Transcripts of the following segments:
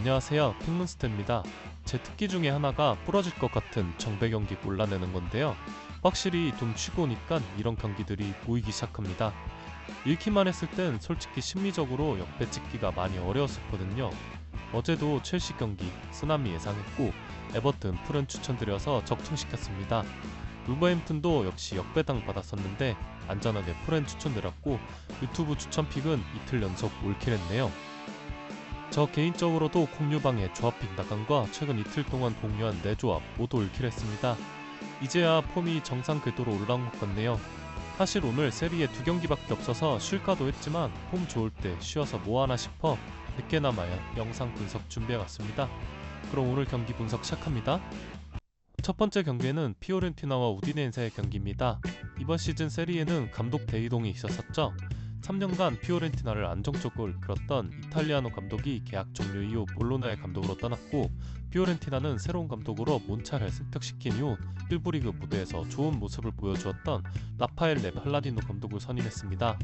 안녕하세요, 핑문스테입니다. 제 특기 중에 하나가 부러질 것 같은 정배 경기 골라내는 건데요. 확실히 좀 쉬고 오니까 이런 경기들이 보이기 시작합니다. 읽기만 했을 땐 솔직히 심리적으로 역배 찍기가 많이 어려웠었거든요. 어제도 첼시 경기 쓰나미 예상했고 에버튼 풀은 추천드려서 적중시켰습니다. 울버햄튼도 역시 역배당 받았었는데 안전하게 풀엔 추천드렸고 유튜브 추천픽은 이틀 연속 올킬했네요. 저 개인적으로도 콩유방의 조합픽 나간과 최근 이틀 동안 공유한 4조합 모두 올킬했습니다. 이제야 폼이 정상 궤도로 올라온 것 같네요. 사실 오늘 세리에 2경기밖에 없어서 쉴까도 했지만 폼 좋을 때 쉬어서 뭐하나 싶어 100개나 영상 분석 준비해왔습니다. 그럼 오늘 경기 분석 시작합니다. 첫 번째 경기는 피오렌티나와 우디네세의 경기입니다. 이번 시즌 세리에는 감독 대이동이 있었었죠. 3년간 피오렌티나를 안정적으로 이끌었던 이탈리아노 감독이 계약 종료 이후 볼로나의 감독으로 떠났고 피오렌티나는 새로운 감독으로 몬차를 승격시킨 이후 1부 리그 무대에서 좋은 모습을 보여주었던 라파엘레 팔라디노 감독을 선임했습니다.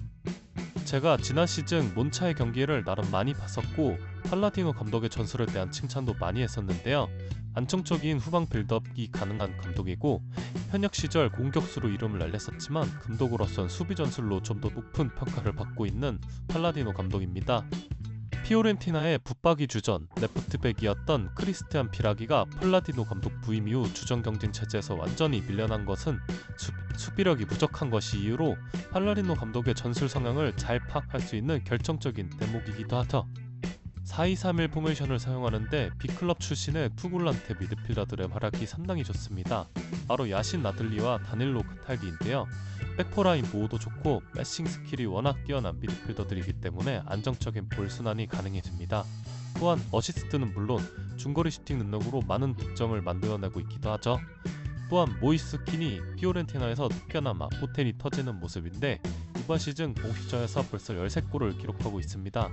제가 지난 시즌 몬차의 경기를 나름 많이 봤었고 팔라디노 감독의 전술에 대한 칭찬도 많이 했었는데요. 안정적인 후방 빌드업이 가능한 감독이고 현역 시절 공격수로 이름을 알렸었지만 감독으로선 수비 전술로 좀 더 높은 평가를 받고 있는 팔라디노 감독입니다. 피오렌티나의 붙박이 주전 레프트백이었던 크리스티안 피라기가 팔라디노 감독 부임 이후 주전 경쟁 체제에서 완전히 밀려난 것은 수비력이 부족한 것이 이유로 팔라디노 감독의 전술 성향을 잘 파악할 수 있는 결정적인 대목이기도 하죠. 4-2-3-1 포메이션을 사용하는데 B클럽 출신의 투굴란테 미드필더들의 활약이 상당히 좋습니다. 바로 야신 나들리와 다닐로 카탈기인데요. 백포라인 보호도 좋고 매싱 스킬이 워낙 뛰어난 미드필더들이기 때문에 안정적인 볼 순환이 가능해집니다. 또한 어시스트는 물론 중거리 슈팅 능력으로 많은 득점을 만들어내고 있기도 하죠. 또한 모이스 킨이 피오렌티나에서 특히나마 포텐이 터지는 모습인데 이번 시즌 공식전에서 벌써 13골을 기록하고 있습니다.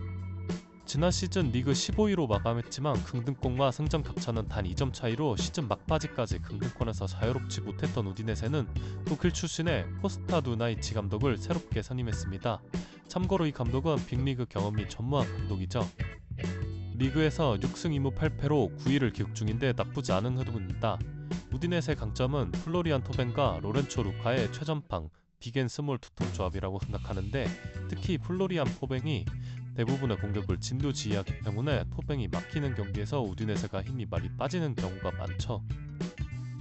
지난 시즌 리그 15위로 마감했지만 강등권과 승점 격차는 단 2점 차이로 시즌 막바지까지 강등권에서 자유롭지 못했던 우디네세는 독일 출신의 코스타 누나이치 감독을 새롭게 선임했습니다. 참고로 이 감독은 빅리그 경험이 전무한 감독이죠. 리그에서 6승 2무 8패로 9위를 기록 중인데 나쁘지 않은 흐름입니다. 우디네세 강점은 플로리안 토벤과 로렌초 루카의 최전방 빅앤 스몰 투톱 조합이라고 생각하는데 특히 플로리안 토벤이 대부분의 공격을 진두지휘하기 때문에 토뱅이 막히는 경기에서 우디네세가 힘이 많이 빠지는 경우가 많죠.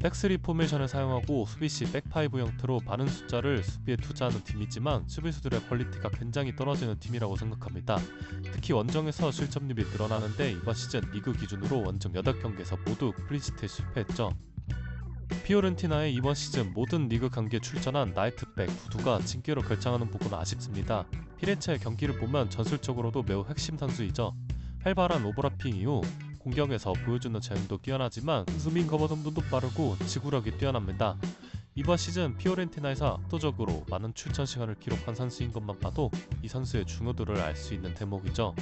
백3 포메이션을 사용하고 수비시 백파이브 형태로 많은 숫자를 수비에 투자하는 팀이지만 수비수들의 퀄리티가 굉장히 떨어지는 팀이라고 생각합니다. 특히 원정에서 실점률이 늘어나는데 이번 시즌 리그 기준으로 원정 8경기에서 모두 클린시트에 실패했죠. 피오렌티나의 이번 시즌 모든 리그 경기에 출전한 나이트백 구두가 징계로 결정하는 부분은 아쉽습니다. 피렌체의 경기를 보면 전술적으로도 매우 핵심 선수이죠. 활발한 오버래핑 이후 공격에서 보여주는 재능도 뛰어나지만 수민 커버 정도도 빠르고 지구력이 뛰어납니다. 이번 시즌 피오렌티나에서 압도적으로 많은 출전 시간을 기록한 선수인 것만 봐도 이 선수의 중요도를 알 수 있는 대목이죠.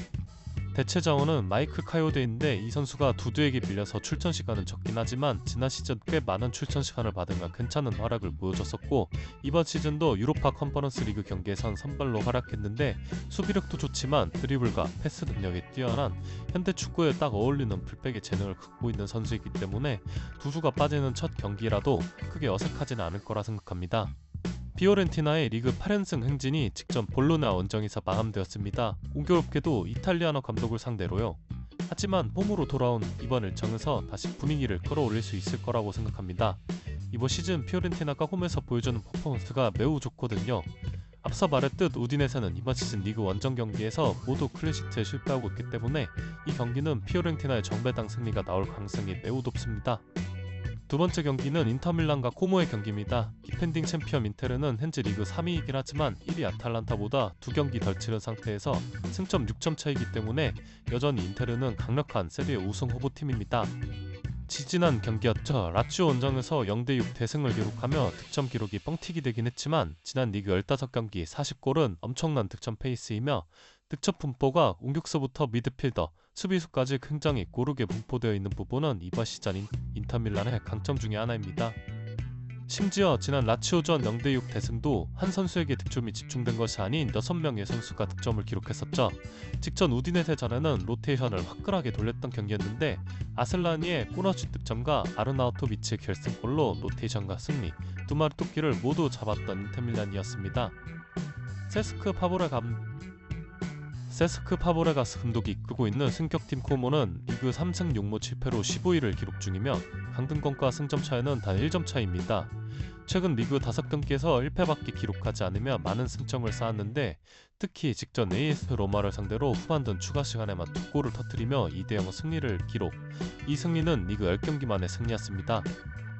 대체 자원은 마이클 카요데인데 이 선수가 두두에게 빌려서 출전 시간은 적긴 하지만 지난 시즌 꽤 많은 출전 시간을 받으며 괜찮은 활약을 보여줬었고 이번 시즌도 유로파 컨퍼런스 리그 경기에선 선발로 활약했는데 수비력도 좋지만 드리블과 패스 능력이 뛰어난 현대 축구에 딱 어울리는 풀백의 재능을 갖고 있는 선수이기 때문에 두수가 빠지는 첫 경기라도 크게 어색하지는 않을 거라 생각합니다. 피오렌티나의 리그 8연승 행진이 직전 볼로나 원정에서 마감되었습니다. 공교롭게도 이탈리아노 감독을 상대로요. 하지만 홈으로 돌아온 이번 일정에서 다시 분위기를 끌어올릴 수 있을 거라고 생각합니다. 이번 시즌 피오렌티나가 홈에서 보여주는 퍼포먼스가 매우 좋거든요. 앞서 말했듯 우디네세는 이번 시즌 리그 원정 경기에서 모두 클린시트에 실패하고 있기 때문에 이 경기는 피오렌티나의 정배당 승리가 나올 가능성이 매우 높습니다. 두 번째 경기는 인터밀란과 코모의 경기입니다. 디펜딩 챔피언 인테르는 현재 리그 3위이긴 하지만 1위 아탈란타보다 2경기 덜 치른 상태에서 승점 6점 차이기 때문에 여전히 인테르는 강력한 세리에 우승 후보팀입니다. 지지난 경기였죠. 라치오 원정에서 0대6 대승을 기록하며 득점 기록이 뻥튀기 되긴 했지만 지난 리그 15경기 40골은 엄청난 득점 페이스이며 득점 분포가 공격수부터 미드필더, 수비수까지 굉장히 고르게 분포되어 있는 부분은 이번 시즌 인터밀란의 강점 중에 하나입니다. 심지어 지난 라치오전 0대6 대승도 한 선수에게 득점이 집중된 것이 아닌 6명의 선수가 득점을 기록했었죠. 직전 우디네세전에는 로테이션을 화끈하게 돌렸던 경기였는데 아슬라니의 꼬너슛 득점과 아르나우토비치의 결승골로 로테이션과 승리, 두 마리 토끼를 모두 잡았던 인터밀란이었습니다. 세스크 파보레가스 감독이 이끌고 있는 승격팀 코모는 리그 3승 6무 7패로 15위를 기록 중이며 강등권과 승점 차이는 단 1점 차이입니다. 최근 리그 5경기에서 1패밖에 기록하지 않으며 많은 승점을 쌓았는데 특히 직전 AS 로마를 상대로 후반전 추가 시간에만 2골을 터뜨리며 2대0 승리를 기록. 이 승리는 리그 10경기 만의 승리였습니다.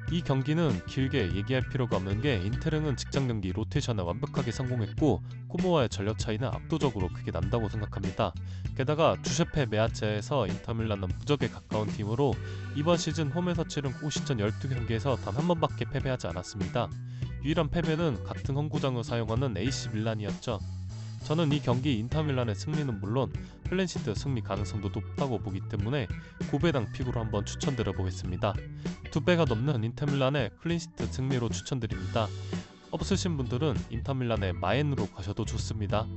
이 경기는 길게 얘기할 필요가 없는 게 인테르는 직전 경기 로테이션에 완벽하게 성공했고 코모와의 전력 차이는 압도적으로 크게 난다고 생각합니다. 게다가 주세페 메아체에서 인터밀란은 무적에 가까운 팀으로 이번 시즌 홈에서 치른 공식전 12경기에서 단 한 번밖에 패배하지 않았습니다. 유일한 패배는 같은 홈구장을 사용하는 AC 밀란이었죠. 저는 이 경기 인터밀란의 승리는 물론 클린시트 승리 가능성도 높다고 보기 때문에 고배당 픽으로 한번 추천드려 보겠습니다. 2배가 넘는 인터밀란의 클린시트 승리로 추천드립니다. 없으신 분들은 인터밀란의 마엔으로 가셔도 좋습니다.